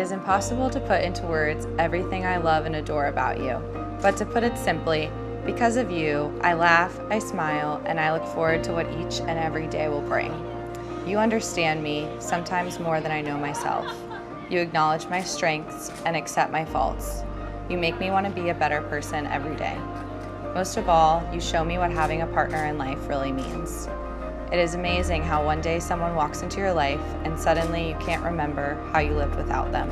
is impossible to put into words everything I love and adore about you, but to put it simply, because of you, I laugh, I smile, and I look forward to what each and every day will bring. You understand me, sometimes more than I know myself. You acknowledge my strengths and accept my faults. You make me want to be a better person every day. Most of all, you show me what having a partner in life really means. It is amazing how one day someone walks into your life and suddenly you can't remember how you lived without them.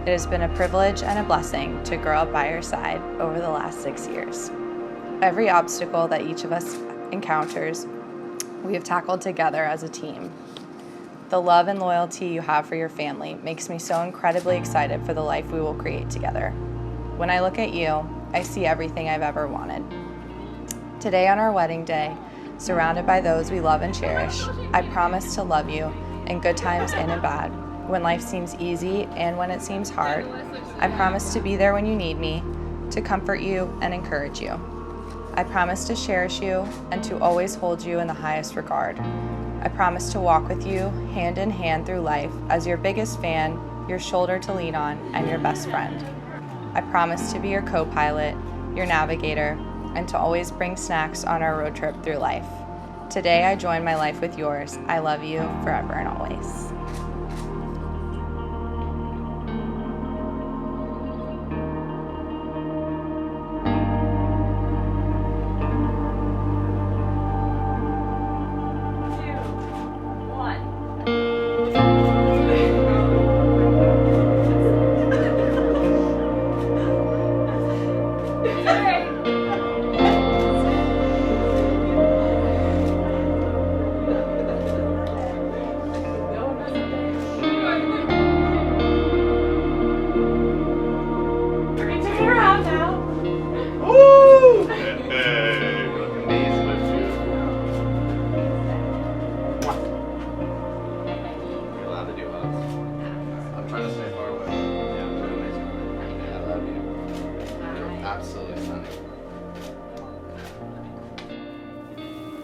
It has been a privilege and a blessing to grow up by your side over the last 6 years. Every obstacle that each of us encounters, we have tackled together as a team. The love and loyalty you have for your family makes me so incredibly excited for the life we will create together. When I look at you, I see everything I've ever wanted. Today on our wedding day, surrounded by those we love and cherish, I promise to love you in good times and in bad, when life seems easy and when it seems hard. I promise to be there when you need me, to comfort you and encourage you. I promise to cherish you and to always hold you in the highest regard. I promise to walk with you hand in hand through life as your biggest fan, your shoulder to lean on, and your best friend. I promise to be your co-pilot, your navigator, and to always bring snacks on our road trip through life. Today I join my life with yours. I love you forever and always.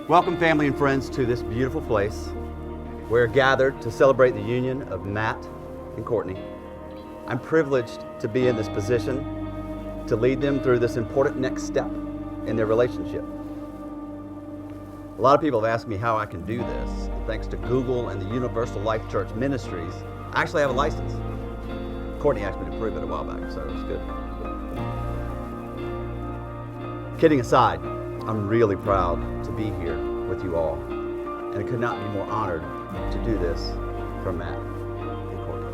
Welcome, family and friends, to this beautiful place. We're gathered to celebrate the union of Matt and Kourtney. I'm privileged to be in this position to lead them through this important next step in their relationship. A lot of people have asked me how I can do this. Thanks to Google and the Universal Life Church Ministries, I actually have a license. Kourtney asked me to prove it a while back, so it was good. Kidding aside, I'm really proud to be here with you all, and I could not be more honored to do this for Matt and Kourtney.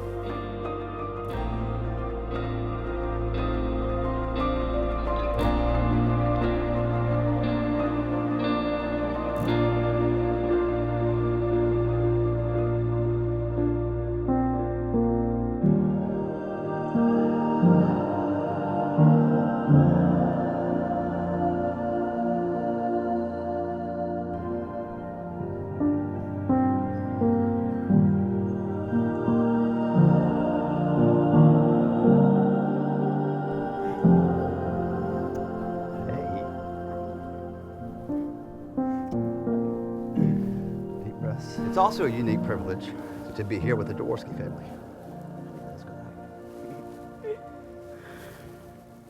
It's also a unique privilege to be here with the Dworsky family.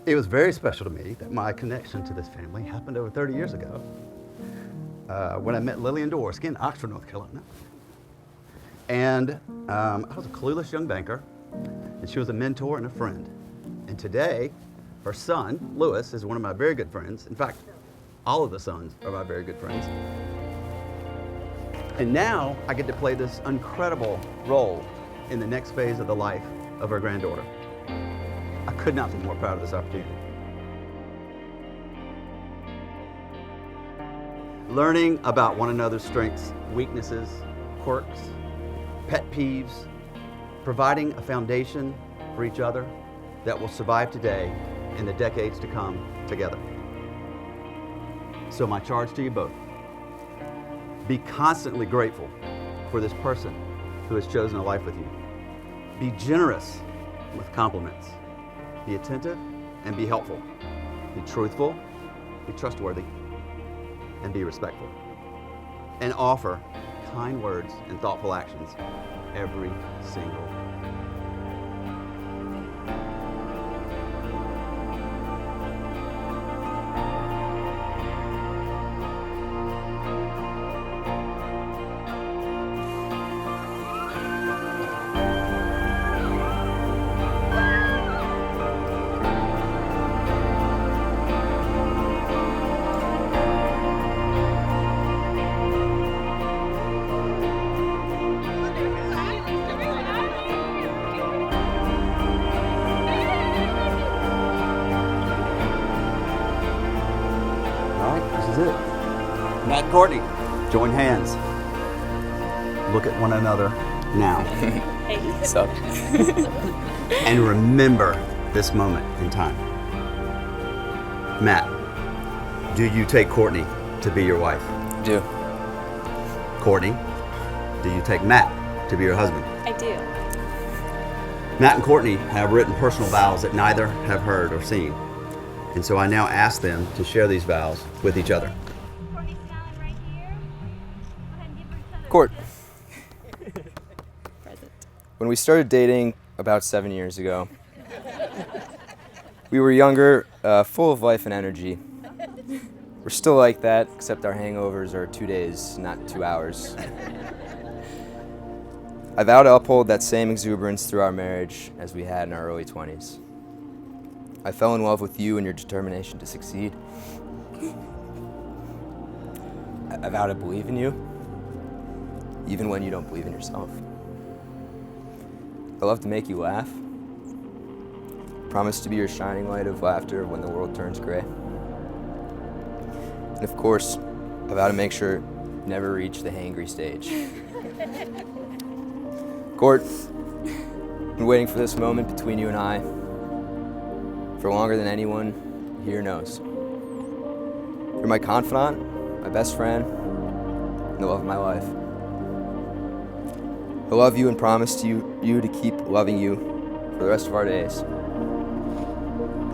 It was very special to me that my connection to this family happened over 30 years ago when I met Lillian Dworsky in Oxford, North Carolina. And I was a clueless young banker, and she was a mentor and a friend. And today, her son, Lewis, is one of my very good friends. In fact, all of the sons are my very good friends. And now I get to play this incredible role in the next phase of the life of our granddaughter. I could not be more proud of this opportunity. Learning about one another's strengths, weaknesses, quirks, pet peeves, providing a foundation for each other that will survive today and the decades to come together. So my charge to you both: be constantly grateful for this person who has chosen a life with you. Be generous with compliments. Be attentive and be helpful. Be truthful, be trustworthy, and be respectful. And offer kind words and thoughtful actions every single it. Matt and Kourtney, join hands. Look at one another now. What's up? And remember this moment in time. Matt, do you take Kourtney to be your wife? Do. Kourtney, do you take Matt to be your husband? I do. Matt and Kourtney have written personal vows that neither have heard or seen. And so I now ask them to share these vows with each other. Kourtney smiling right here. Go ahead and give her each other. Court. Present. When we started dating about 7 years ago, we were younger, full of life and energy. We're still like that, except our hangovers are 2 days, not 2 hours. I vow to uphold that same exuberance through our marriage as we had in our early 20s. I fell in love with you and your determination to succeed. I vow to believe in you, even when you don't believe in yourself. I love to make you laugh. Promise to be your shining light of laughter when the world turns gray. And of course, I vow to make sure you never reach the hangry stage. Court, I've been waiting for this moment between you and I for longer than anyone here knows. You're my confidant, my best friend, and the love of my life. I love you and promise to you to keep loving you for the rest of our days.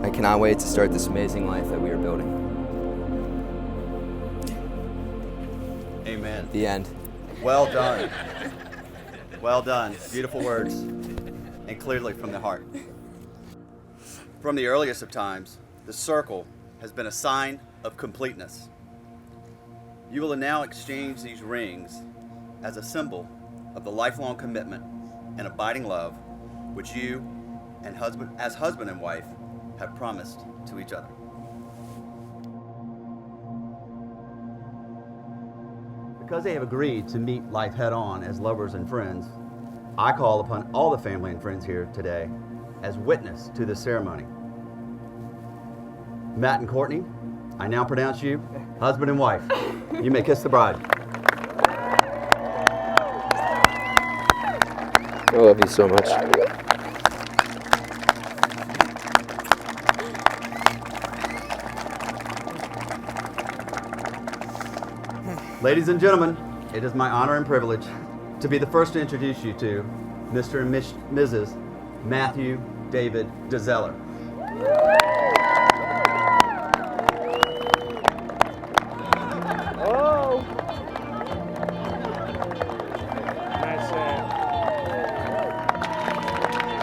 I cannot wait to start this amazing life that we are building. Amen. The end. Well done. Well done. Beautiful words, and clearly from the heart. From the earliest of times, the circle has been a sign of completeness. You will now exchange these rings as a symbol of the lifelong commitment and abiding love which you and as husband and wife have promised to each other. Because they have agreed to meet life head on as lovers and friends, I call upon all the family and friends here today as witness to this ceremony. Matt and Kourtney, I now pronounce you husband and wife. You may kiss the bride. I love you so much. Ladies and gentlemen, it is my honor and privilege to be the first to introduce you to Mr. and Mrs. Matthew David DeZeller. Oh! Nice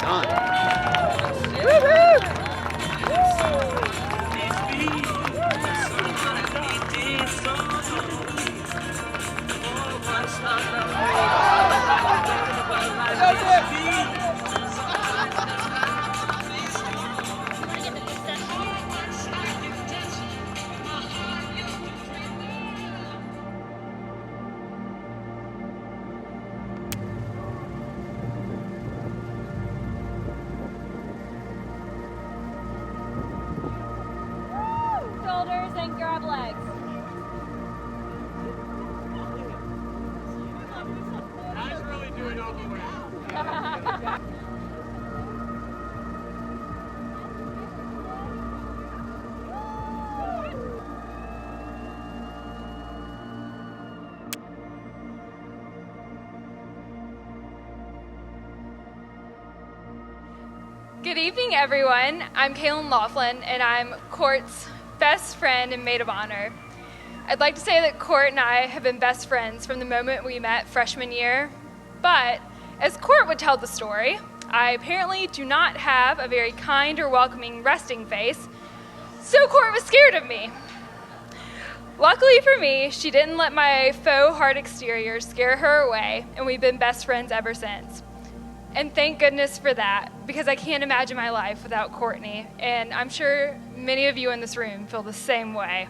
Done. Shoulders and grab legs. That's really doing all the way. Good evening, everyone. I'm Kaylin Laughlin, and I'm Court's best friend and maid of honor. I'd like to say that Court and I have been best friends from the moment we met freshman year, but as Court would tell the story, I apparently do not have a very kind or welcoming resting face, so Court was scared of me. Luckily for me, she didn't let my faux hard exterior scare her away, and we've been best friends ever since. And thank goodness for that, because I can't imagine my life without Kourtney, and I'm sure many of you in this room feel the same way.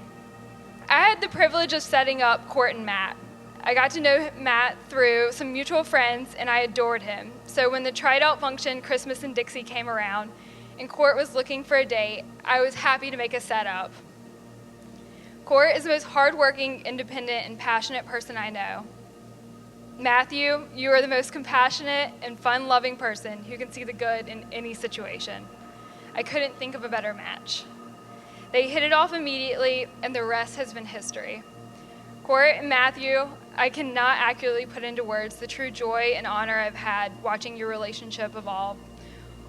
I had the privilege of setting up Court and Matt. I got to know Matt through some mutual friends, and I adored him. So when the tried-out function, Christmas in Dixie, came around, and Court was looking for a date, I was happy to make a setup. Court is the most hardworking, independent, and passionate person I know. Matthew, you are the most compassionate and fun-loving person who can see the good in any situation. I couldn't think of a better match. They hit it off immediately, and the rest has been history. Court and Matthew, I cannot accurately put into words the true joy and honor I've had watching your relationship evolve,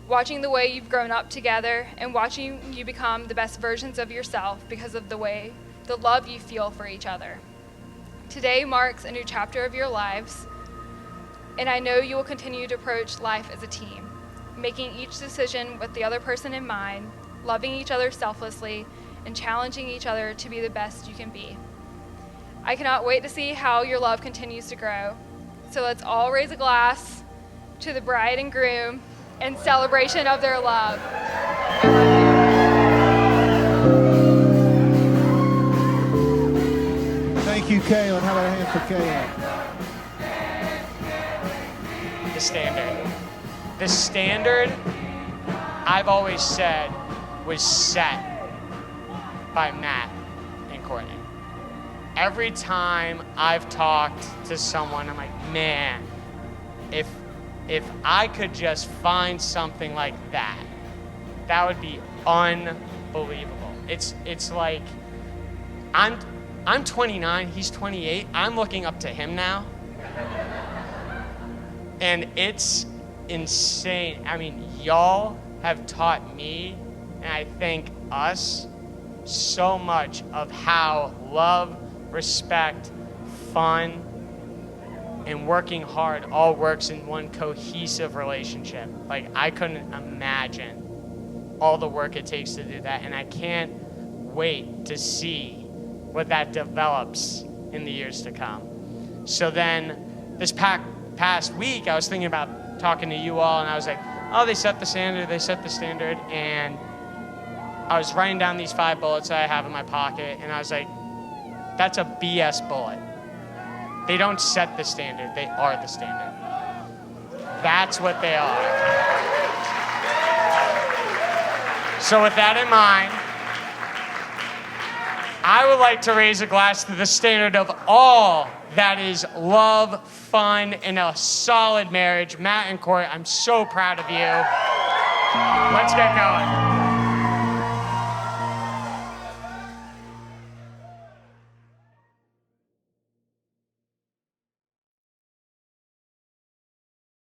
watching the way you've grown up together, and watching you become the best versions of yourself because of the love you feel for each other. Today marks a new chapter of your lives, and I know you will continue to approach life as a team, making each decision with the other person in mind, loving each other selflessly, and challenging each other to be the best you can be. I cannot wait to see how your love continues to grow. So let's all raise a glass to the bride and groom in celebration of their love. I love you. Thank you, Kaylin. How about a hand for Kaylin? The standard. The standard, I've always said, was set by Matt and Kourtney. Every time I've talked to someone, I'm like, man, if I could just find something like that, that would be unbelievable. It's like, I'm 29, he's 28, I'm looking up to him now. And it's insane. I mean, y'all have taught me, and I think us, so much of how love, respect, fun, and working hard all works in one cohesive relationship. Like, I couldn't imagine all the work it takes to do that, and I can't wait to see what that develops in the years to come. So then, this past week, I was thinking about talking to you all, and I was like, oh, they set the standard, and I was writing down these 5 bullets that I have in my pocket, and I was like, that's a BS bullet. They don't set the standard, they are the standard. That's what they are. So with that in mind, I would like to raise a glass to the standard of all that is love, fun, and a solid marriage. Matt and Court, I'm so proud of you. Let's get going.